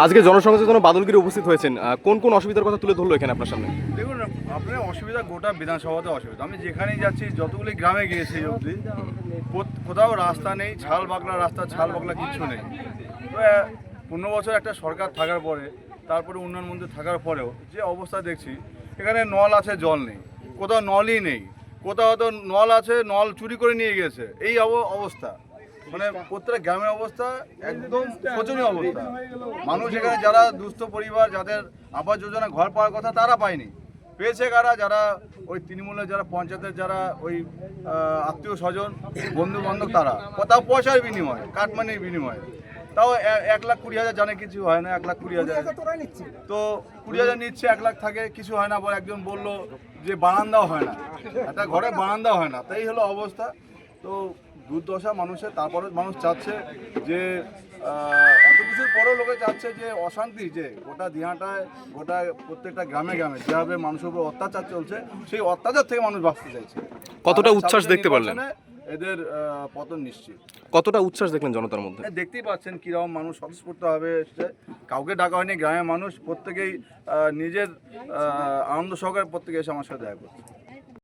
আজকে জনসংযোগের জন্য বাদলগিরি উপস্থিত হয়েছেন, কোন কোন অসুবিধার কথা তুলে ধরলো এখানে আপনার সামনে? দেখুন, আপনার অসুবিধা গোটা বিধানসভাতে অসুবিধা। আমি যেখানেই যাচ্ছি, যতগুলি গ্রামে গিয়েছি অবধি, কোথাও রাস্তা নেই, ছাল বাগলা রাস্তা, ছাল বাগলা কিচ্ছু নেই। 15 বছর একটা সরকার থাকার পরে, তারপরে উন্নয়ন মন্ত্রী থাকার পরেও যে অবস্থা দেখছি, এখানে নল আছে, জল নেই, কোথাও নলই নেই, কোথাও হয়তো নল আছে, নল চুরি করে নিয়ে গেছে। এই অবস্থা, মানে প্রত্যেকটা গ্রামের অবস্থা একদম শোচনীয় অবস্থা। মানুষ এখানে যারা দুস্থ পরিবার, যাদের আবাস যোজনা ঘর পাওয়ার কথা, তারা পায়নি। পেয়েছে কারা? যারা ওই তৃণমূলের, যারা পঞ্চায়েতের, যারা ওই আত্মীয় স্বজন, বন্ধু বান্ধব, তাও পয়সার বিনিময়ে, কাটমানির বিনিময়ে। তাও 1,20,000 জানে কিছু হয় না। 1,20,000 তো 20,000 নিচ্ছে, 1 লাখ থাকে, কিছু হয় না। আবার একজন বললো যে বারান্দাও হয় না, একটা ঘরে বারান্দাও হয় না। তাই হলো অবস্থা। তো দুর্দশা মানুষের। তারপরে মানুষ চাচ্ছে যে এত কিছুর পরেও লোকে চাচ্ছে যে অশান্তি, যে গোটা দিনাটায়, গোটা প্রত্যেকটা গ্রামে গ্রামে যেভাবে মানুষের উপর অত্যাচার চলছে, সেই অত্যাচার থেকে মানুষ বাঁচতে চাইছে। কতটা উচ্ছ্বাস দেখতে পারলেন? এদের পতন নিশ্চিত। কতটা উচ্ছ্বাস দেখলেন জনতার মধ্যে? দেখতেই পাচ্ছেন কিরকম মানুষ স্বতঃস্ফূর্তভাবে এসছে। কাউকে ডাকা হয়নি, গ্রামের মানুষ প্রত্যেকেই নিজের আনন্দ সহকারে প্রত্যেকে এসে আমার সাথে দেখা করছে।